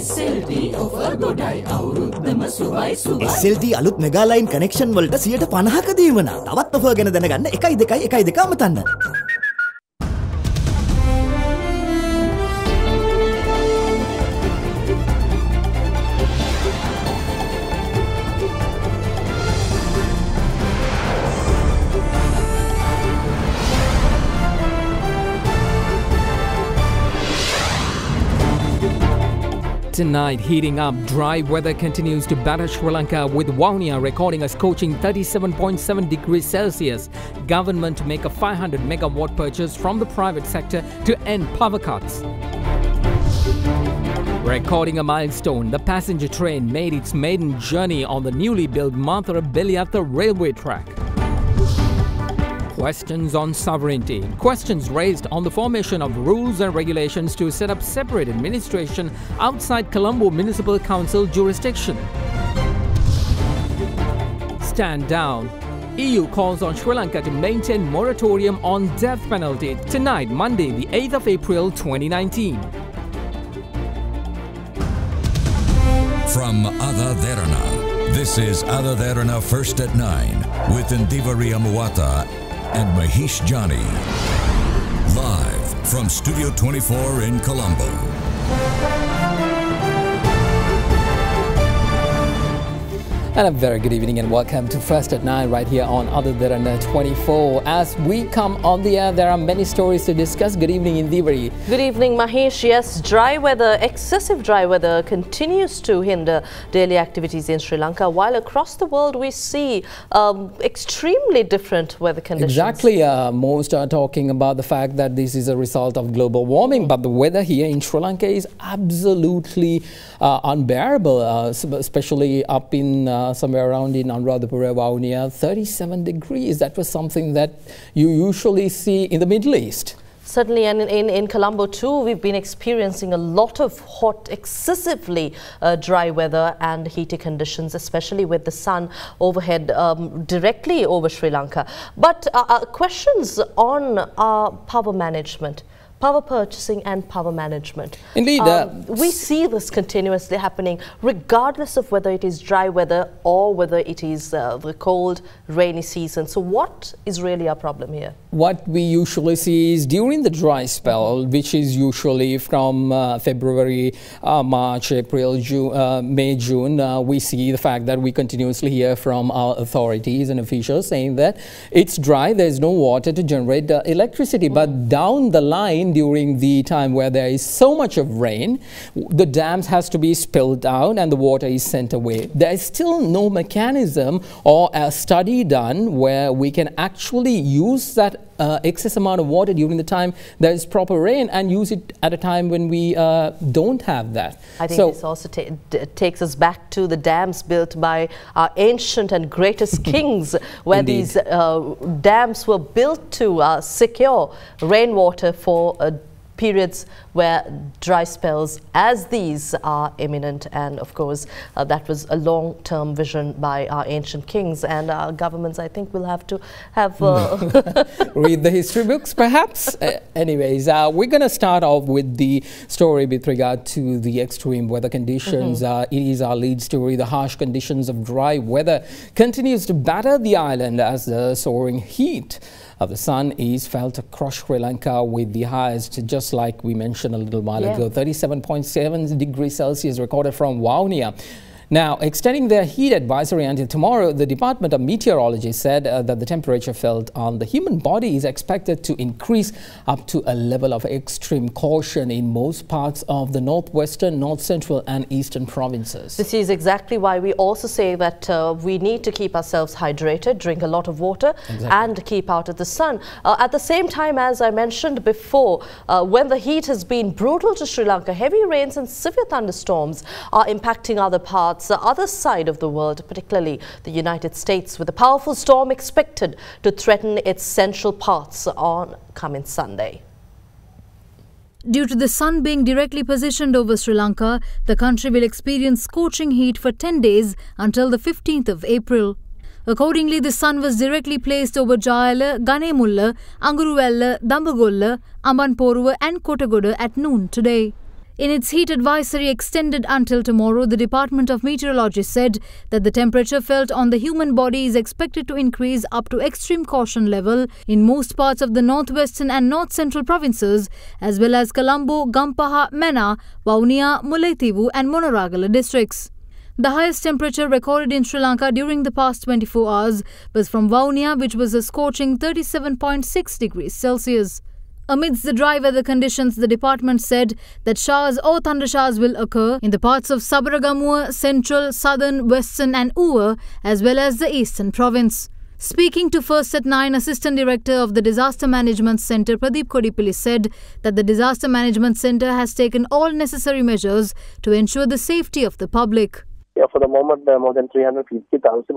SLT අලුත් mega line connection වලට 50%ක දීවන. තවත් ඔෆර් ගැන දැනගන්න 12112 අමතන්න. Tonight, heating up, dry weather continues to batter Sri Lanka with Vavuniya recording a scorching 37.7 degrees Celsius. Government to make a 500 megawatt purchase from the private sector to end power cuts. Recording a milestone, the passenger train made its maiden journey on the newly built Mathura-Beliatha railway track. Questions on sovereignty. Questions raised on the formation of rules and regulations to set up separate administration outside Colombo Municipal Council jurisdiction. Stand down. EU calls on Sri Lanka to maintain moratorium on death penalty tonight, Monday, the 8th of April 2019. From AdaDerana, this is AdaDerana First at 9 with Ndivari Amuwata and Mahesh Jani. Live from Studio 24 in Colombo. And a very good evening and welcome to First at 9 right here on AdaDerana 24. As we come on the air, there are many stories to discuss. Good evening, Indivari. Good evening, Mahesh. Yes, dry weather, excessive dry weather continues to hinder daily activities in Sri Lanka, while across the world we see extremely different weather conditions. Exactly. Most are talking about the fact that this is a result of global warming, but the weather here in Sri Lanka is absolutely unbearable, especially up in somewhere around in Anuradhapura, Vavuniya, 37 degrees. That was something that you usually see in the Middle East. Certainly, and in Colombo too, we've been experiencing a lot of hot, excessively dry weather and heaty conditions, especially with the sun overhead directly over Sri Lanka. But questions on power management. Power purchasing and power management. Indeed. We see this continuously happening regardless of whether it is dry weather or whether it is the cold, rainy season. So what is really our problem here? What we usually see is during the dry spell, which is usually from February, March, April, June, May, June, we see the fact that we continuously hear from our authorities and officials saying that it's dry, there's no water to generate electricity. But down the line, during the time where there is so much of rain, the dams has to be spilled out and the water is sent away. There is still no mechanism or a study done where we can actually use that excess amount of water during the time there is proper rain and use it at a time when we don't have that. I think this also takes us back to the dams built by our ancient and greatest kings, where Indeed. these dams were built to secure rainwater for periods where dry spells as these are imminent, and of course that was a long-term vision by our ancient kings, and our governments I think will have to have read the history books perhaps. Anyways, we're going to start off with the story with regard to the extreme weather conditions. It is our lead story. The harsh conditions of dry weather continues to batter the island as the soaring heat of the sun is felt across Sri Lanka, with the highest, just like we mentioned a little while ago, 37.7 degrees Celsius recorded from Vavuniya. Now, extending their heat advisory until tomorrow, the Department of Meteorology said that the temperature felt on the human body is expected to increase up to a level of extreme caution in most parts of the northwestern, north central and eastern provinces. This is exactly why we also say that we need to keep ourselves hydrated, drink a lot of water, and keep out of the sun. At the same time, as I mentioned before, when the heat has been brutal to Sri Lanka, heavy rains and severe thunderstorms are impacting other parts, the other side of the world, particularly the United States, with a powerful storm expected to threaten its central parts on coming Sunday. Due to the sun being directly positioned over Sri Lanka, the country will experience scorching heat for 10 days until the 15th of April. Accordingly, the sun was directly placed over Jayala, Ganemulla, Anguruvella, Dambagolla, Ambanporuwa and Kottagoda at noon today. In its heat advisory extended until tomorrow, the Department of Meteorology said that the temperature felt on the human body is expected to increase up to extreme caution level in most parts of the northwestern and north-central provinces, as well as Colombo, Gampaha, Mena, Vaunia, Mullaitivu and Monoragala districts. The highest temperature recorded in Sri Lanka during the past 24 hours was from Vaunia, which was a scorching 37.6 degrees Celsius. Amidst the dry weather conditions, the department said that showers or thundershowers will occur in the parts of Sabaragamuwa, central, southern, western and Uva, as well as the eastern province. Speaking to First at 9, Assistant Director of the Disaster Management Centre Pradeep Kodipilli said that the Disaster Management Centre has taken all necessary measures to ensure the safety of the public. Yeah, for the moment, more than 350,000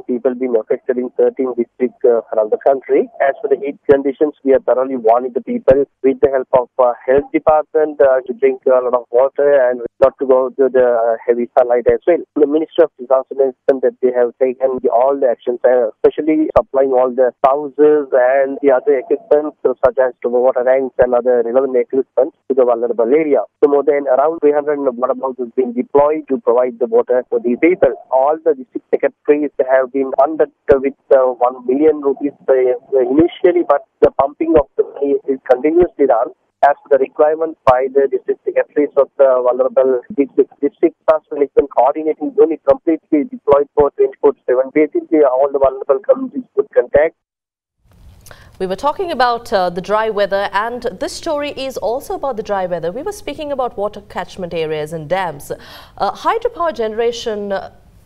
people been affected in 13 districts around the country. As for the heat conditions, we are thoroughly warning the people with the help of health department to drink a lot of water and not to go to the heavy sunlight as well. The Ministry of Disaster Management that they have taken all the actions, especially supplying all the houses and the other equipment such as the water tanks and other relevant equipment to the vulnerable area. So more than around 300 water boats has been deployed to provide the water for these people. All the district secretaries have been funded with 1 million rupees initially, but the pumping of the money is continuously done as per the requirement by the district secretaries of the vulnerable district. District Disaster Management Coordinating Unit completely deployed for 24/7. Basically, all the vulnerable communities could contact. We were talking about the dry weather, and this story is also about the dry weather. We were speaking about water catchment areas and dams. Hydropower generation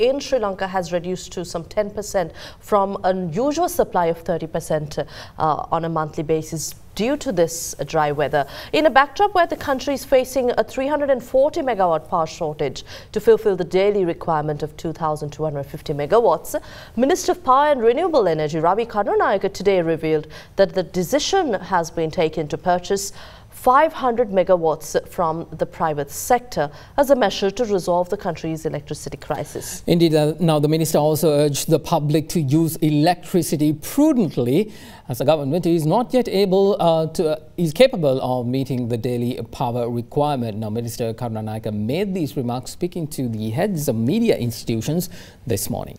in Sri Lanka has reduced to some 10% from a usual supply of 30% on a monthly basis due to this dry weather. In a backdrop where the country is facing a 340 megawatt power shortage to fulfill the daily requirement of 2,250 megawatts, Minister of Power and Renewable Energy Ravi Karunayaka today revealed that the decision has been taken to purchase 500 megawatts from the private sector as a measure to resolve the country's electricity crisis. Indeed, now the minister also urged the public to use electricity prudently, as the government is not yet is capable of meeting the daily power requirement. Now, Minister Karunayaka made these remarks speaking to the heads of media institutions this morning.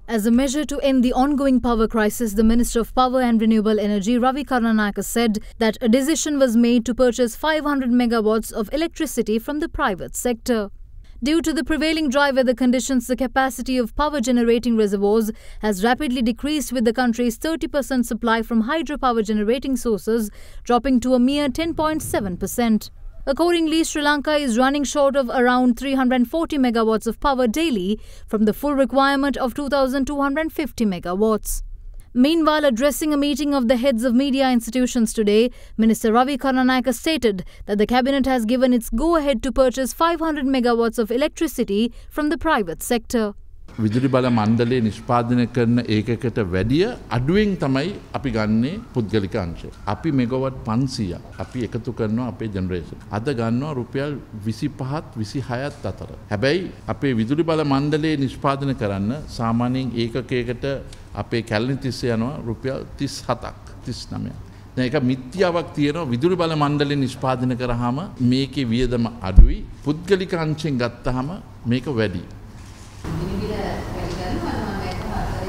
As a measure to end the ongoing power crisis, the Minister of Power and Renewable Energy, Ravi Karunayaka, said that a decision was made to purchase 500 megawatts of electricity from the private sector. Due to the prevailing dry weather conditions, the capacity of power generating reservoirs has rapidly decreased, with the country's 30% supply from hydropower generating sources dropping to a mere 10.7%. Accordingly, Sri Lanka is running short of around 340 megawatts of power daily from the full requirement of 2,250 megawatts. Meanwhile, addressing a meeting of the heads of media institutions today, Minister Ravi Karunayaka stated that the cabinet has given its go-ahead to purchase 500 megawatts of electricity from the private sector. විදුලි බල මණ්ඩලයේ නිෂ්පාදනය කරන ඒකකට වැඩිය අඩුවෙන් තමයි අපි ගන්නේ පුද්ගලික අංශය. අපි මෙගාවට් 500ක් අපි එකතු කරනවා අපේ ජෙනරේෂන්. අද ගන්නවා රුපියල් 25ත් 26ත් අතර. හැබැයි අපේ විදුලි බල මණ්ඩලයේ නිෂ්පාදනය කරන්න සාමාන්‍යයෙන් ඒකකයකට අපේ කැලණි තිස්සේ යනවා රුපියල් 37ක් 39ක්. දැන් ඒක මිත්‍යාවක් තියෙනවා විදුලි බල මණ්ඩලයේ නිෂ්පාදනය කරාම මේකේ වියදම අඩුයි. පුද්ගලික අංශයෙන් ගත්තාම මේක වැඩි.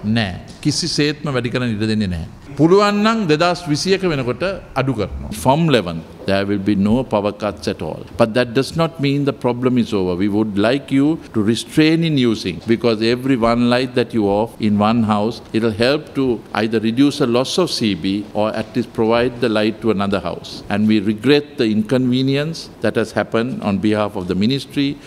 නෑ කිසිසේත්ම වැඩි කරන්න ඉඩ දෙන්නේ නැහැ. පුළුවන් නම් 2021 වෙනකොට අඩු කරනවා. From 11 there will be no power cuts at all. But that does not mean the problem is over. We would like you to restrain in using, because every one light that you off in one house, it will help to either reduce the loss of CB or at least provide the light to another house. And we regret the inconvenience that has happened on behalf of the ministry.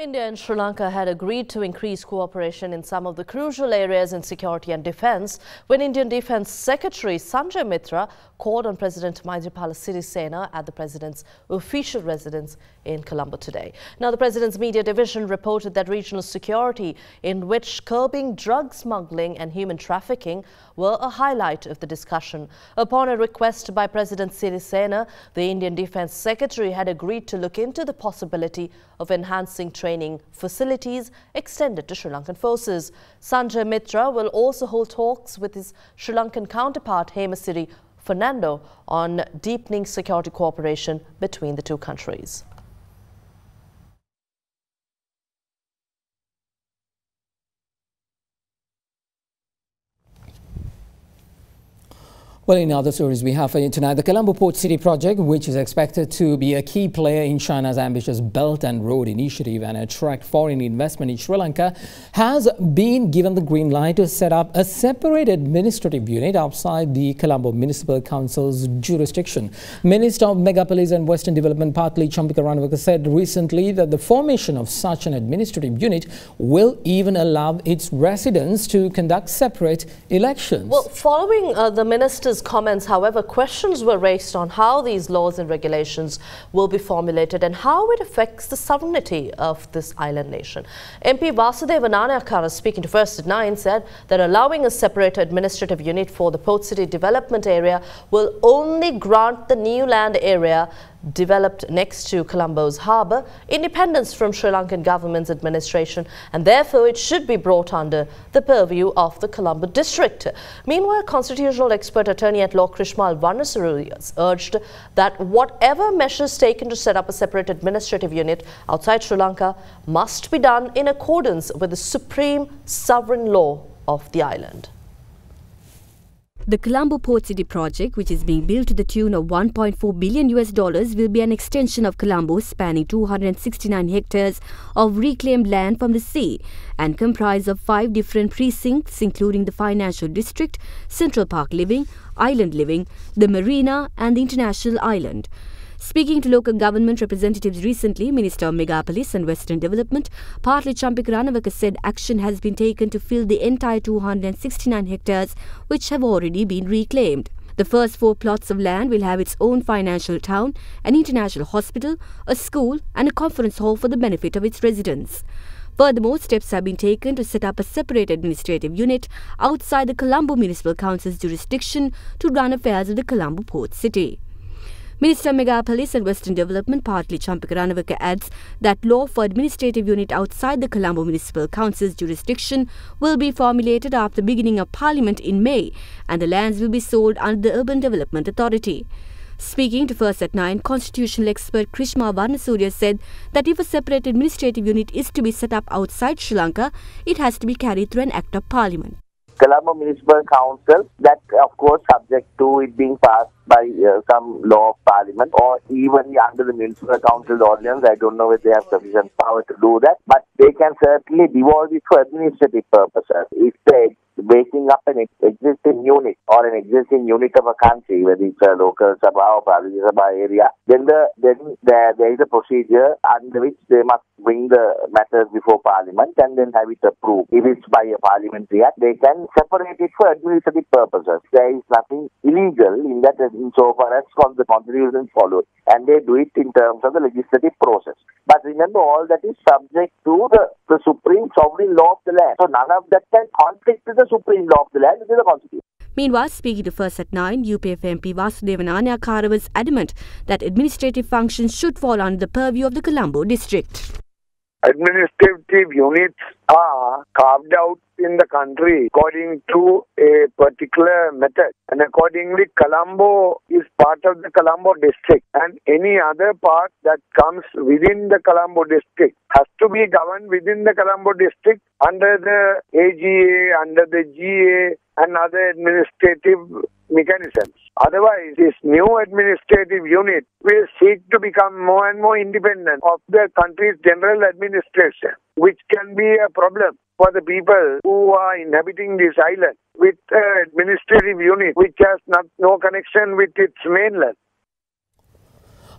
India and Sri Lanka had agreed to increase cooperation in some of the crucial areas in security and defence when Indian Defence Secretary Sanjay Mitra called on President Maithripala Sirisena at the President's official residence in Colombo today. Now, the President's media division reported that regional security, in which curbing drug smuggling and human trafficking were a highlight of the discussion. Upon a request by President Sirisena, the Indian Defence Secretary had agreed to look into the possibility of enhancing training facilities extended to Sri Lankan forces. Sanjay Mitra will also hold talks with his Sri Lankan counterpart Hemasiri Fernando on deepening security cooperation between the two countries. Well, in other stories we have for you tonight, the Colombo Port City project, which is expected to be a key player in China's ambitious Belt and Road Initiative and attract foreign investment in Sri Lanka, has been given the green light to set up a separate administrative unit outside the Colombo Municipal Council's jurisdiction. Minister of Megapolis and Western Development Partli Champika Ranawaka said recently that the formation of such an administrative unit will even allow its residents to conduct separate elections. Well, following the minister's comments, however, questions were raised on how these laws and regulations will be formulated and how it affects the sovereignty of this island nation. MP Vasudeva Nanayakara, speaking to First at 9, said that allowing a separate administrative unit for the Port City development area will only grant the new land area developed next to Colombo's harbour independence from Sri Lankan government's administration, and therefore it should be brought under the purview of the Colombo district. Meanwhile, constitutional expert attorney at law Krishmal Varnasuriya urged that whatever measures taken to set up a separate administrative unit outside Sri Lanka must be done in accordance with the supreme sovereign law of the island. The Colombo Port City project, which is being built to the tune of $1.4 billion, will be an extension of Colombo, spanning 269 hectares of reclaimed land from the sea and comprise of 5 different precincts, including the Financial District, Central Park Living, Island Living, the Marina and the International Island. Speaking to local government representatives recently, Minister of Megapolis and Western Development, Partli Champika Ranawaka, said action has been taken to fill the entire 269 hectares which have already been reclaimed. The first 4 plots of land will have its own financial town, an international hospital, a school and a conference hall for the benefit of its residents. Furthermore, steps have been taken to set up a separate administrative unit outside the Colombo Municipal Council's jurisdiction to run affairs of the Colombo Port City. Minister of Megapolis and Western Development Partli Champika Ranawaka adds that law for administrative unit outside the Colombo Municipal Council's jurisdiction will be formulated after the beginning of Parliament in May, and the lands will be sold under the Urban Development Authority. Speaking to First at 9, constitutional expert Krishmal Varnasuriya said that if a separate administrative unit is to be set up outside Sri Lanka, it has to be carried through an Act of Parliament. Colombo Municipal Council, that of course subject to it being passed by some law of Parliament or even under the Municipal Council ordinance. I don't know if they have sufficient power to do that, but they can certainly devolve it for administrative purposes. If they breaking up an existing unit or an existing unit of a country, whether it's a local sabha or Pradesh sabha area, then there is a procedure under which they must bring the matters before Parliament and then have it approved. If it's by a parliamentary act, they can separate it for administrative purposes. There is nothing illegal in that insofar as the constitution is followed, and they do it in terms of the legislative process. But remember, all that is subject to the supreme sovereign law of the land. So none of that can conflict with the supreme law of the land, which is the constitution. Meanwhile, speaking to First at 9, UPF MP Vasudeva Nanayakara was adamant that administrative functions should fall under the purview of the Colombo district. Administrative units are carved out in the country according to a particular method, and accordingly Colombo is part of the Colombo district, and any other part that comes within the Colombo district has to be governed within the Colombo district under the AGA, under the GA and other administrative mechanisms. Otherwise, this new administrative unit will seek to become more and more independent of the country's general administration, which can be a problem for the people who are inhabiting this island with an administrative unit which has no connection with its mainland.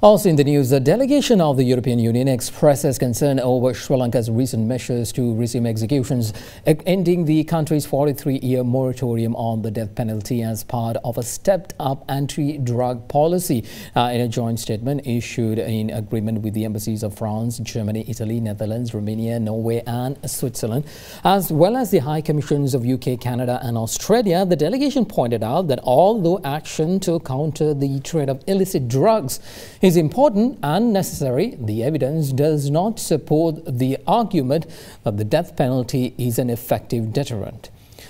Also in the news, the delegation of the European Union expresses concern over Sri Lanka's recent measures to resume executions, ending the country's 43-year moratorium on the death penalty as part of a stepped-up anti-drug policy. In a joint statement issued in agreement with the embassies of France, Germany, Italy, Netherlands, Romania, Norway and Switzerland, as well as the High Commissions of UK, Canada and Australia, the delegation pointed out that although action to counter the trade of illicit drugs is important and necessary, the evidence does not support the argument that the death penalty is an effective deterrent.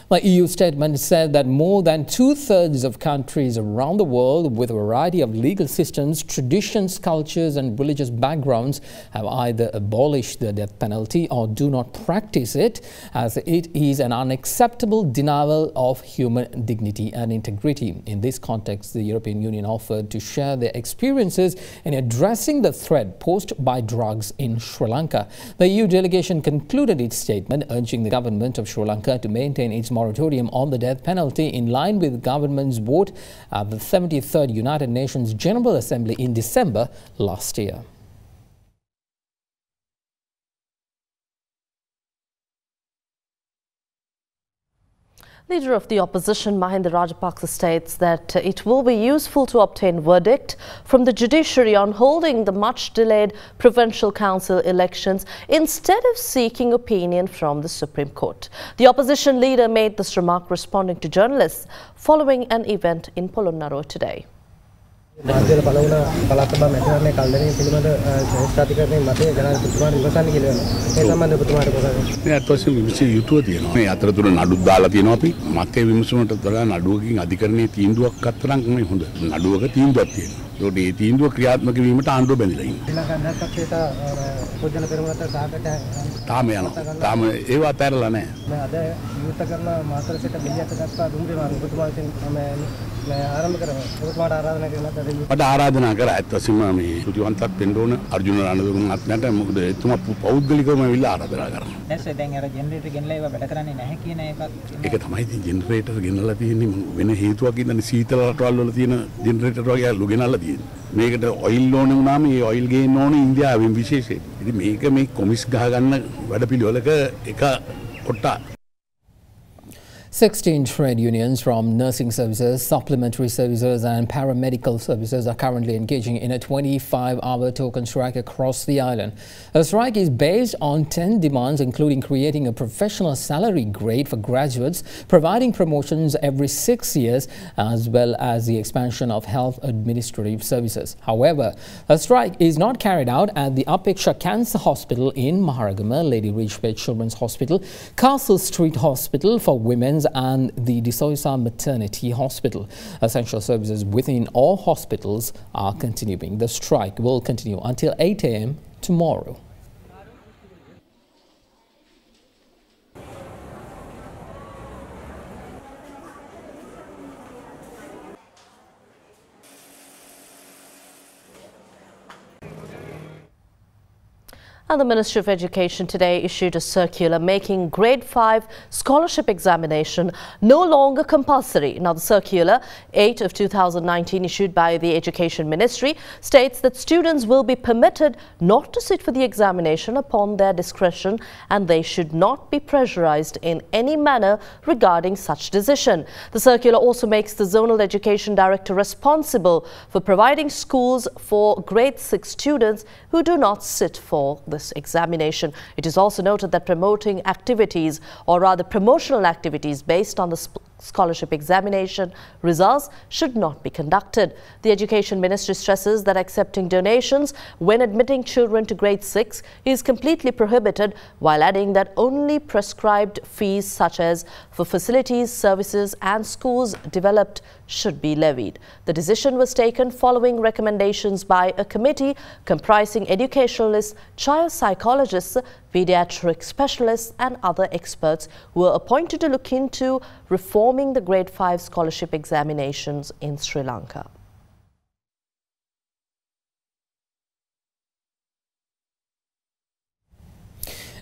The EU statement said that more than 2/3 of countries around the world with a variety of legal systems, traditions, cultures and religious backgrounds have either abolished the death penalty or do not practice it, as it is an unacceptable denial of human dignity and integrity. In this context, the European Union offered to share their experiences in addressing the threat posed by drugs in Sri Lanka. The EU delegation concluded its statement urging the government of Sri Lanka to maintain its moratorium on the death penalty in line with the government's vote at the 73rd United Nations General Assembly in December last year. Leader of the opposition Mahinda Rajapaksa states that it will be useful to obtain verdict from the judiciary on holding the much delayed provincial council elections instead of seeking opinion from the Supreme Court. The opposition leader made this remark responding to journalists following an event in Polonnaruwa today. මට ආරාධනා කරා ඇත්තටම මේ සුතිවන්තත් වෙන්න ඕන අර්ජුන රණදුන් ආත්මයට මොකද එතුමා පෞද්ගලිකවම ඇවිල්ලා ආරාධනා කරනවා. නැස්සේ දැන් අර ජෙනරේටර් ගෙනලා ඒවා වැඩ කරන්නේ නැහැ කියන එකක්. ඒක තමයි ඉතින් ජෙනරේටර් ගෙනලා තියෙන්නේ වෙන හේතුවක් ඉඳන් සීතල රටවල් වල තියෙන ජෙනරේටර් වගේ අලු ගෙනලා තියෙන්නේ. මේකට ඔයිල් ඕනේ වුණාම ඒ ඔයිල් ගේන්න ඕනේ ඉන්දියාවෙන් විශේෂයෙන්. ඉතින් මේක මේ කොමිස් ගහ ගන්න වැඩපිළිවෙලක එක කොටා 16 trade unions from nursing services, supplementary services and paramedical services are currently engaging in a 25-hour token strike across the island. The strike is based on 10 demands, including creating a professional salary grade for graduates, providing promotions every 6 years, as well as the expansion of health administrative services. However, the strike is not carried out at the Apeksha Cancer Hospital in Maharagama, Lady Ridgeway Children's Hospital, Castle Street Hospital for Women's and the De Soisa Maternity Hospital. Essential services within all hospitals are continuing. The strike will continue until 8 a.m. tomorrow. And the Ministry of Education today issued a circular making Grade 5 scholarship examination no longer compulsory. Now, the circular 8 of 2019 issued by the Education Ministry states that students will be permitted not to sit for the examination upon their discretion and they should not be pressurized in any manner regarding such decision. The circular also makes the Zonal Education Director responsible for providing schools for Grade 6 students who do not sit for this examination. It is also noted that promoting activities, or rather promotional activities based on the scholarship examination results should not be conducted. The Education Ministry stresses that accepting donations when admitting children to Grade 6 is completely prohibited, while adding that only prescribed fees such as for facilities, services and schools developed should be levied. The decision was taken following recommendations by a committee comprising educationalists, child psychologists, pediatric specialists and other experts who were appointed to look into reforming the Grade 5 scholarship examinations in Sri Lanka.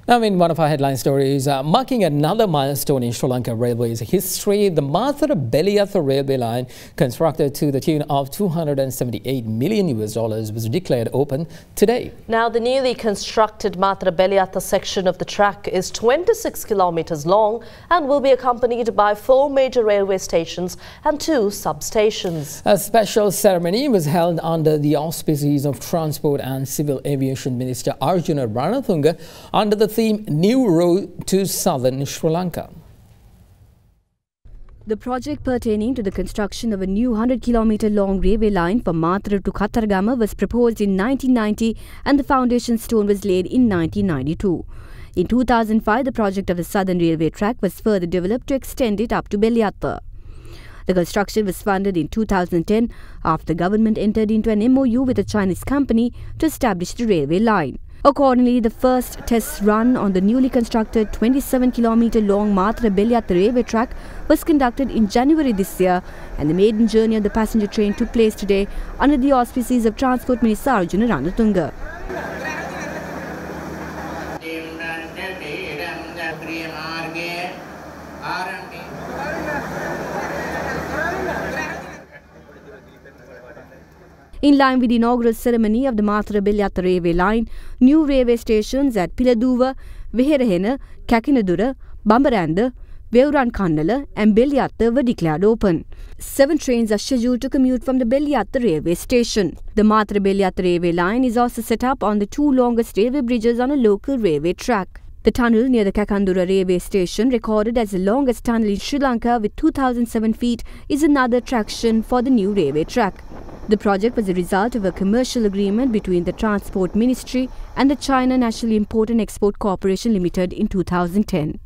Now, in one of our headline stories, marking another milestone in Sri Lanka Railways history, the Mathura Beliatha railway line, constructed to the tune of $278 million was declared open today. Now, the newly constructed Mathura Beliatha section of the track is 26 kilometers long and will be accompanied by 4 major railway stations and 2 substations. A special ceremony was held under the auspices of Transport and Civil Aviation Minister Arjuna Ranathunga under the theme New Road to Southern Sri Lanka. The project pertaining to the construction of a new 100-kilometer long railway line from Mathura to Katharagama was proposed in 1990 and the foundation stone was laid in 1992. In 2005, the project of the Southern Railway track was further developed to extend it up to Belyatta. The construction was funded in 2010 after the government entered into an MOU with a Chinese company to establish the railway line. Accordingly, the first test run on the newly constructed 27-kilometer-long Matra-Belyatta railway track was conducted in January this year, and the maiden journey of the passenger train took place today under the auspices of Transport Minister Arjuna Ranatunga. In line with the inaugural ceremony of the Matra-Belyatta railway line, new railway stations at Piladuwa, Weherahena, Kakinadura, Bambaranda, Veuran-Kannala and Belyatta were declared open. 7 trains are scheduled to commute from the Belyatta railway station. The Matra-Belyatta railway line is also set up on the 2 longest railway bridges on a local railway track. The tunnel near the Kakandura railway station, recorded as the longest tunnel in Sri Lanka with 2,007 feet, is another attraction for the new railway track. The project was a result of a commercial agreement between the Transport Ministry and the China National Import and Export Corporation Limited in 2010.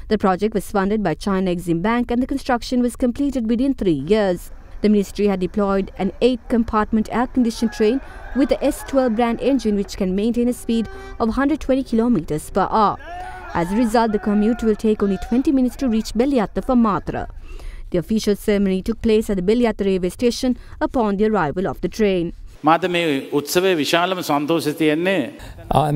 The project was funded by China Exim Bank and the construction was completed within 3 years. The ministry had deployed an 8-compartment air-conditioned train with the S12 brand engine which can maintain a speed of 120 km per hour. As a result, the commute will take only 20 minutes to reach Belyatta from Matra. The official ceremony took place at the Belyatta railway station upon the arrival of the train. I'm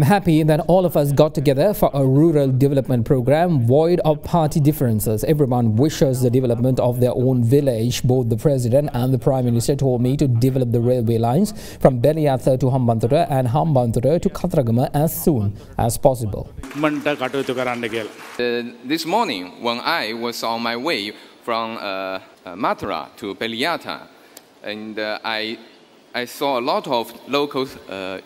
happy that all of us got together for a rural development program void of party differences. Everyone wishes the development of their own village. Both the President and the Prime Minister told me to develop the railway lines from Belyatta to Hambantota and Hambantota to Kathragama as soon as possible. This morning, when I was on my way from Matra to Belyatta, and I saw a lot of local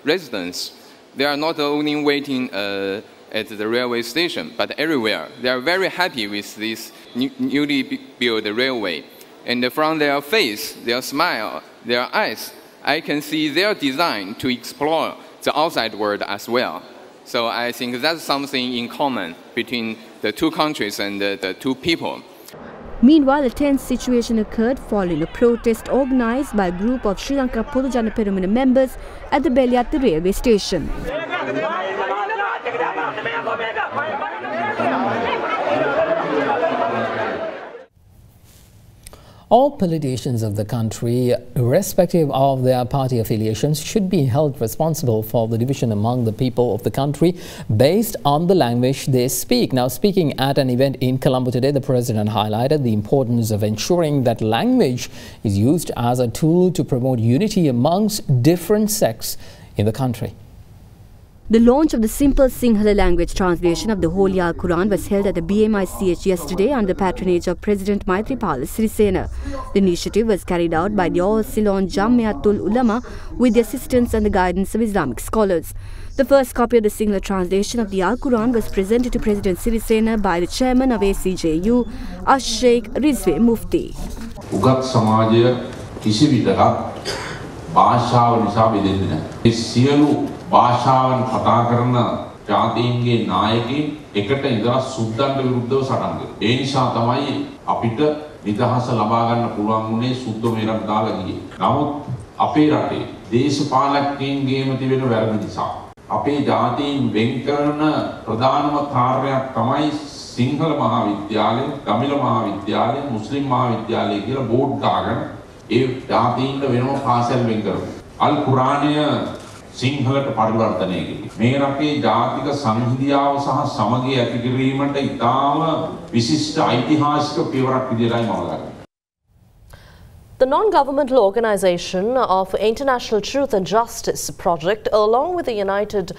residents. They are not only waiting at the railway station, but everywhere. They are very happy with this newly built railway. And from their face, their smile, their eyes, I can see their desire to explore the outside world as well. So I think that's something in common between the 2 countries and the 2 people. Meanwhile, a tense situation occurred following a protest organised by a group of Sri Lanka Podujana Peramuna members at the Belyatta railway station. All politicians of the country, irrespective of their party affiliations, should be held responsible for the division among the people of the country based on the language they speak. Now, speaking at an event in Colombo today, the President highlighted the importance of ensuring that language is used as a tool to promote unity amongst different sects in the country. The launch of the simple Sinhala language translation of the Holy Al-Quran was held at the BMICH yesterday under patronage of President Maithripala Sirisena. The initiative was carried out by the All Ceylon Jammiatul Ulama with the assistance and the guidance of Islamic scholars. The first copy of the Sinhala translation of the Al-Quran was presented to President Sirisena by the chairman of ACJU, Sheikh Rizwe Mufti. Ugat Samajaya kisi vidaka භාෂාව නිසා බෙදෙන්නේ නැහැ. මේ සියලු භාෂාවන් කතා කරන ජාතීන්ගේ නායකයින් එකට ඉඳලා සුද්දන්ට විරුද්ධව සටන් කරනවා. ඒ නිසා තමයි අපිට නිදහස ලබා ගන්න පුළුවන් වුණේ සුද්ද මේ රට දාලා ගියේ. නමුත් අපේ රටේ දේශපාලකයන්ගේම තිබෙන වැරදි නිසා අපේ ජාතීන් වෙන් කරන ප්‍රධානම කාර්යයක් තමයි සිංහල මහාවිද්‍යාලය, තමිල මහාවිද්‍යාලය, මුස්ලිම් මහාවිද්‍යාලය කියලා බෝඩ් දාගෙන ඒ ජාතීන්ට වෙනම පාසල් වෙන් කරමු. අල් කුරානය සිංහලට පරිවර්තනය කිරීම. මේ රටේ ජාතික සංහිඳියාව සහ සමගිය ඇති කිරීමට ඉතාම විශිෂ්ට ඓතිහාසික පියවරක් විදියටයි මම ගන්නවා. The non-governmental organization of International Truth and Justice Project, along with the United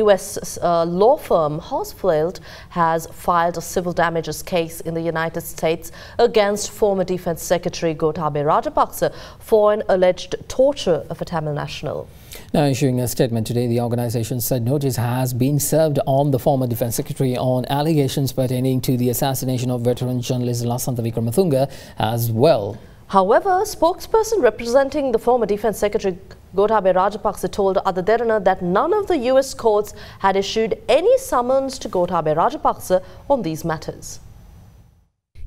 US law firm Horsfield, has filed a civil damages case in the United States against former Defense Secretary Gotabaya Rajapaksa for an alleged torture of a Tamil national. Now, issuing a statement today, the organization said notice has been served on the former Defense Secretary on allegations pertaining to the assassination of veteran journalist Lasantha Wickrematunge as well. However, a spokesperson representing the former Defense Secretary Gotabaya Rajapaksa told AdaDerana that none of the US courts had issued any summons to Gotabaya Rajapaksa on these matters.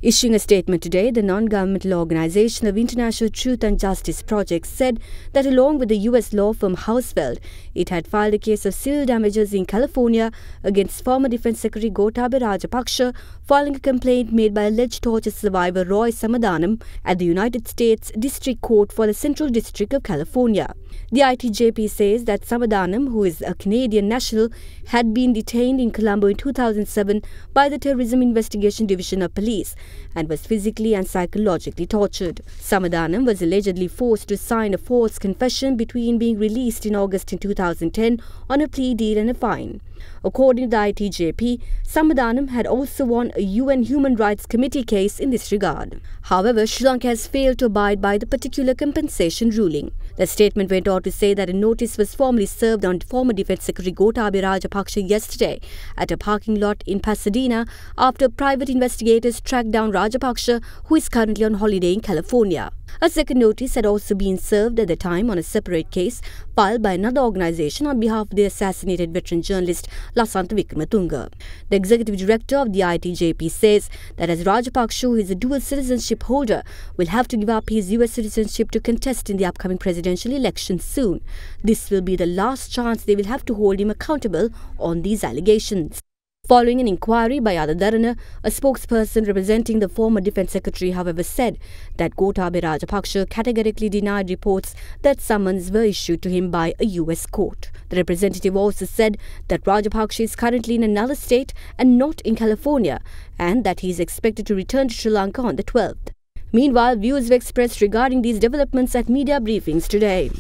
Issuing a statement today, the non-governmental Organization of International Truth and Justice Project said that along with the US law firm Hausfeld, it had filed a case of civil damages in California against former Defense Secretary Gotabaya Rajapaksa following a complaint made by alleged torture survivor Roy Samadanam at the United States District Court for the Central District of California. The ITJP says that Samadanam, who is a Canadian national, had been detained in Colombo in 2007 by the Terrorism Investigation Division of Police and was physically and psychologically tortured. Samadanam was allegedly forced to sign a false confession between being released in August in 2010 on a plea deal and a fine. According to the ITJP, Samadanam had also won a UN Human Rights Committee case in this regard. However, Sri Lanka has failed to abide by the particular compensation ruling. The statement went on to say that a notice was formally served on former Defence Secretary Gotabaya Rajapaksa yesterday at a parking lot in Pasadena after private investigators tracked down Rajapaksa, who is currently on holiday in California. A second notice had also been served at the time on a separate case filed by another organisation on behalf of the assassinated veteran journalist Lasantha Wickrematunge. The executive director of the ITJP says that as Rajapaksa, who is a dual citizenship holder, will have to give up his US citizenship to contest in the upcoming presidential election soon. This will be the last chance they will have to hold him accountable on these allegations. Following an inquiry by AdaDerana, a spokesperson representing the former Defence Secretary, however, said that Gotabaya Rajapaksa categorically denied reports that summons were issued to him by a US court. The representative also said that Rajapaksa is currently in another state and not in California, and that he is expected to return to Sri Lanka on the 12th. Meanwhile, views were expressed regarding these developments at media briefings today.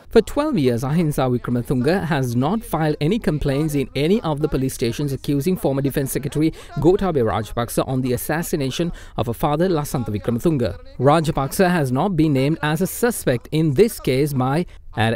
For 12 years, Ahimsa Wickrematunge has not filed any complaints in any of the police stations accusing former Defence Secretary Gotabaya Rajapaksa on the assassination of her father Lasantha Wickrematunge. Rajapaksa has not been named as a suspect in this case by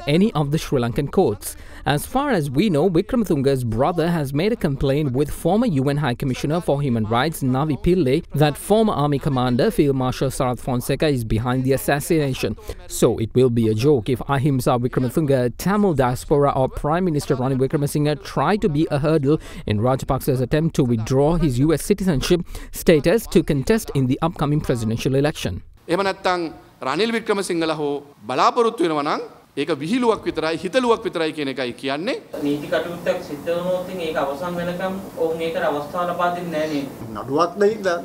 any of the Sri Lankan courts. As far as we know, Wickrematunge's brother has made a complaint with former UN High Commissioner for Human Rights Navi Pillay that former Army Commander Field Marshal Sarath Fonseca is behind the assassination. So it will be a joke if Ahimsa Wickrematunge, Tamil diaspora or Prime Minister Ranil Wickremesinghe try to be a hurdle in Rajapaksa's attempt to withdraw his US citizenship status to contest in the upcoming presidential election. Ranil වික්‍රමසිංහලා හෝ බලාපොරොත්තු වෙනවා නම් ඒක විහිළුවක් විතරයි හිතලුවක් විතරයි කියන එකයි කියන්නේ. නීති කටයුත්තක් සිද්ධ වුණොත් ඒක අවසන් වෙනකම් ඔවුන් ඒකට අවස්ථාව ලබා දෙන්නේ නැහැ නේද? නඩුවක්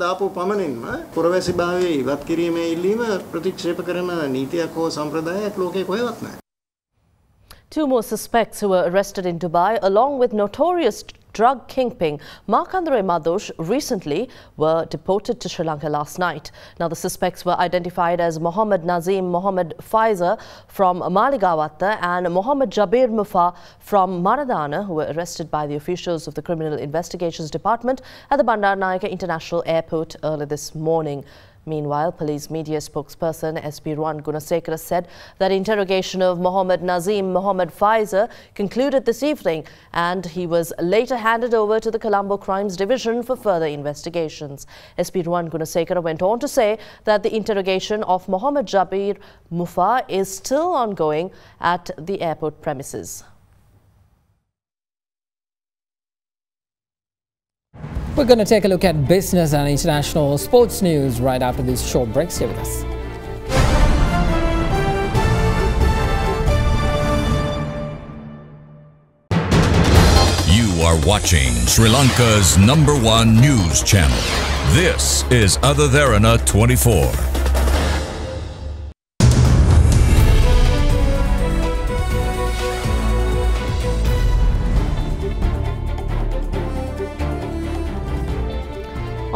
දාපු පමණින්ම පුරවැසිභාවයේ ඉවත් කිරීමේ ඉල්ලීම ප්‍රතික්ෂේප කරන නීතියක් හෝ සම්ප්‍රදායක් ලෝකේ කොහෙවත් නැහැ. Two more suspects who were arrested in Dubai, along with notorious drug kingpin Markandre Madosh, recently were deported to Sri Lanka last night. Now, the suspects were identified as Mohammed Nazim Mohammed Faizer from Maligawatta and Mohammed Jabir Mufa from Maradana, who were arrested by the officials of the Criminal Investigations Department at the Bandaranaike International Airport early this morning. Meanwhile, police media spokesperson SP Ruan Gunasekara said that interrogation of Mohammed Nazim Mohammed Faizer concluded this evening and he was later handed over to the Colombo Crimes Division for further investigations. SP Ruan Gunasekara went on to say that the interrogation of Mohammed Jabir Mufa is still ongoing at the airport premises. We're going to take a look at business and international sports news right after this short break. Stay with us. You are watching Sri Lanka's #1 news channel. This is AdaDerana 24.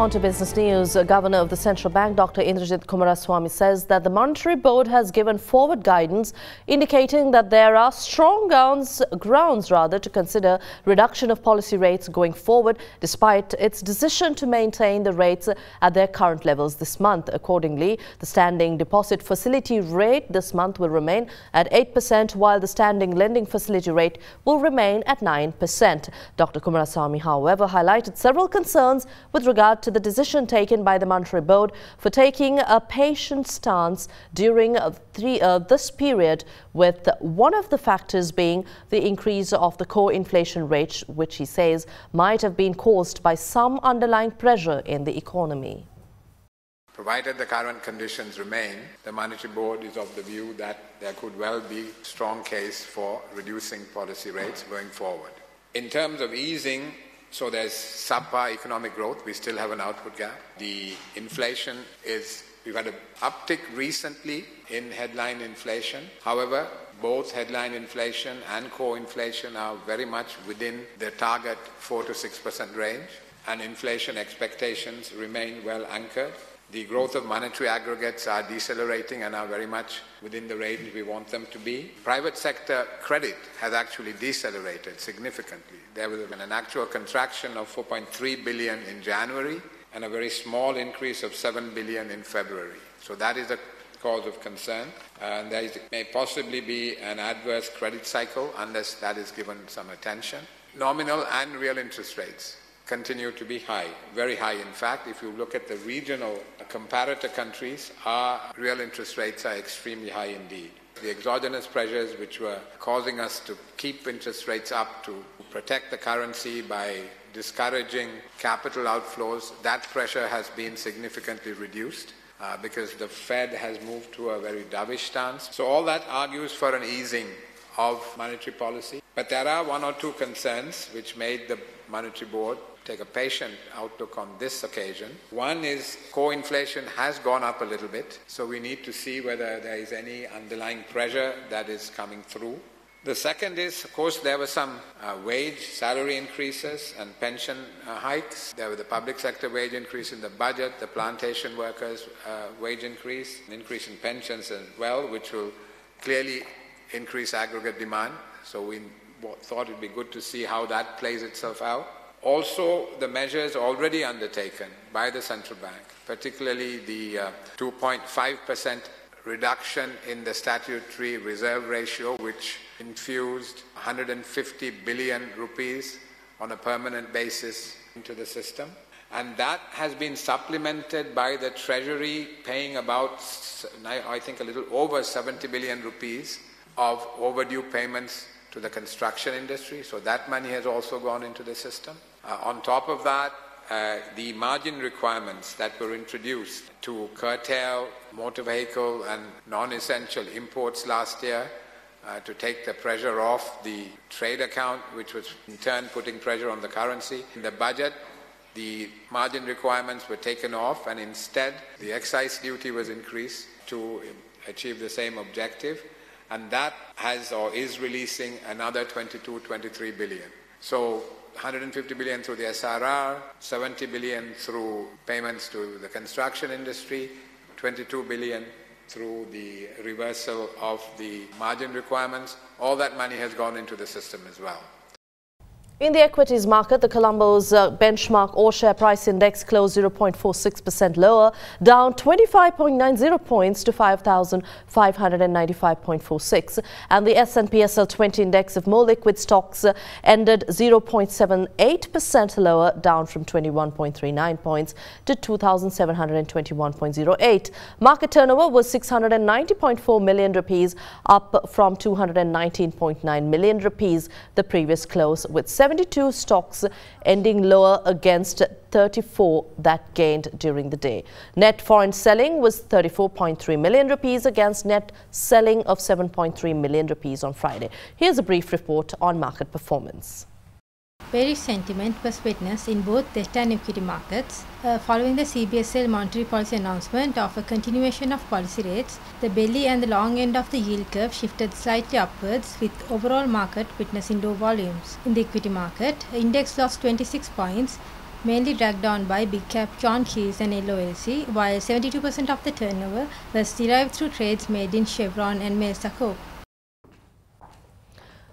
On to business news. Governor of the Central Bank, Dr. Indrajit Kumaraswamy, says that the Monetary Board has given forward guidance indicating that there are strong grounds to consider reduction of policy rates going forward, despite its decision to maintain the rates at their current levels this month. Accordingly, the standing deposit facility rate this month will remain at 8%, while the standing lending facility rate will remain at 9%. Dr. Kumaraswamy, however, highlighted several concerns with regard to to the decision taken by the Monetary Board for taking a patient stance during this period, with one of the factors being the increase of the core inflation rate, which he says might have been caused by some underlying pressure in the economy. Provided the current conditions remain, the Monetary Board is of the view that there could well be a strong case for reducing policy rates going forward. In terms of easing, so there's subpar economic growth, we still have an output gap. The inflation we've had an uptick recently in headline inflation. However, both headline inflation and core inflation are very much within the target 4 to 6% range, and inflation expectations remain well anchored. The growth of monetary aggregates are decelerating and are very much within the range we want them to be. Private sector credit has actually decelerated significantly. There was an actual contraction of 4.3 billion in January and a very small increase of 7 billion in February. So that is a cause of concern. And there may possibly be an adverse credit cycle unless that is given some attention. Nominal and real interest rates continue to be high, very high. In fact, if you look at the regional comparator countries, our real interest rates are extremely high indeed. The exogenous pressures which were causing us to keep interest rates up to protect the currency by discouraging capital outflows, that pressure has been significantly reduced because the Fed has moved to a very dovish stance. So all that argues for an easing of monetary policy. But there are one or two concerns which made the Monetary Board take a patient outlook on this occasion. One is core inflation has gone up a little bit, so we need to see whether there is any underlying pressure that is coming through. The second is, of course, there were some salary increases and pension hikes. There was the public sector wage increase in the budget, the plantation workers' wage increase, an increase in pensions as well, which will clearly increase aggregate demand. So we thought it would be good to see how that plays itself out. Also, the measures already undertaken by the central bank, particularly the 2.5% reduction in the statutory reserve ratio, which infused 150 billion rupees on a permanent basis into the system. And that has been supplemented by the Treasury paying about, I think, a little over 70 billion rupees of overdue payments to the construction industry. So that money has also gone into the system. On top of that, the margin requirements that were introduced to curtail motor vehicle and non-essential imports last year to take the pressure off the trade account, which was in turn putting pressure on the currency. In the budget, the margin requirements were taken off, and instead the excise duty was increased to achieve the same objective. And that has or is releasing another 23 billion. So 150 billion through the SRR, 70 billion through payments to the construction industry, 22 billion through the reversal of the margin requirements. All that money has gone into the system as well. In the equities market, the Colombo's benchmark all-share price index closed 0.46% lower, down 25.90 points to 5,595.46. And the S&P SL20 index of more liquid stocks ended 0.78% lower, down from 21.39 points to 2,721.08. Market turnover was 690.4 million rupees, up from 219.9 million rupees the previous close, with 72 stocks ending lower against 34 that gained during the day. Net foreign selling was 34.3 million rupees against net selling of 7.3 million rupees on Friday. Here's a brief report on market performance. Bearish sentiment was witnessed in both debt and equity markets. Following the CBSL monetary policy announcement of a continuation of policy rates, the belly and the long end of the yield curve shifted slightly upwards, with overall market witnessing low volumes. In the equity market, index lost 26 points, mainly dragged down by big cap John Keys and LOLC, while 72% of the turnover was derived through trades made in Chevron and Mesa Corp.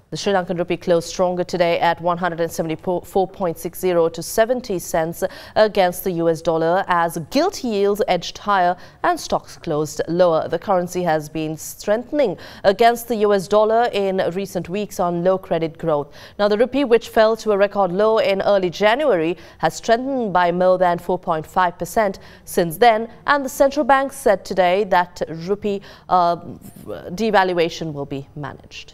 The Sri Lankan rupee closed stronger today at 174.60 to 70 cents against the US dollar as gilt yields edged higher and stocks closed lower. The currency has been strengthening against the US dollar in recent weeks on low credit growth. Now, the rupee, which fell to a record low in early January, has strengthened by more than 4.5% since then, and the central bank said today that rupee devaluation will be managed.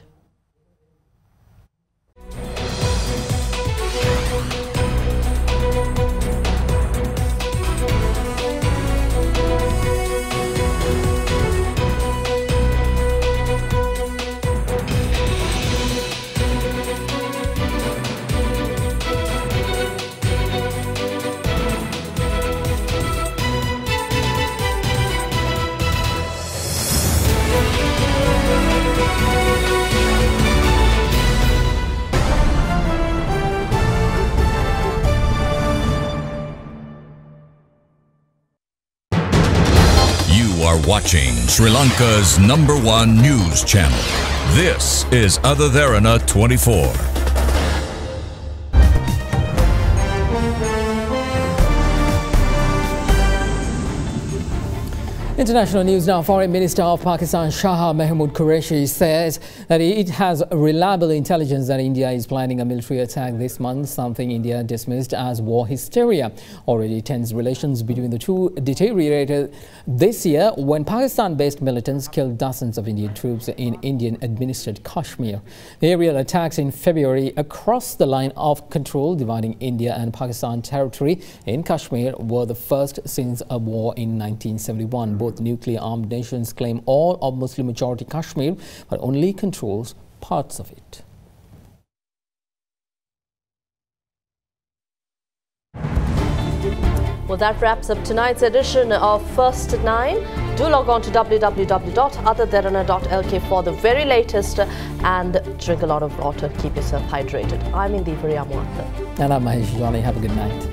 Are watching Sri Lanka's #1 news channel. This is AdaDerana 24. International news now. Foreign Minister of Pakistan Shah Mahmood Qureshi says that it has reliable intelligence that India is planning a military attack this month, something India dismissed as war hysteria. Already tense relations between the two deteriorated this year when Pakistan-based militants killed dozens of Indian troops in Indian-administered Kashmir. The aerial attacks in February across the line of control dividing India and Pakistan territory in Kashmir were the first since a war in 1971. Both nuclear-armed nations claim all of Muslim-majority Kashmir, but only controls parts of it. Well, that wraps up tonight's edition of First at 9. Do log on to www.adaderana.lk for the very latest and drink a lot of water. Keep yourself hydrated. I'm Devarya Muatha. And I'm Mahesh Johnny. Have a good night.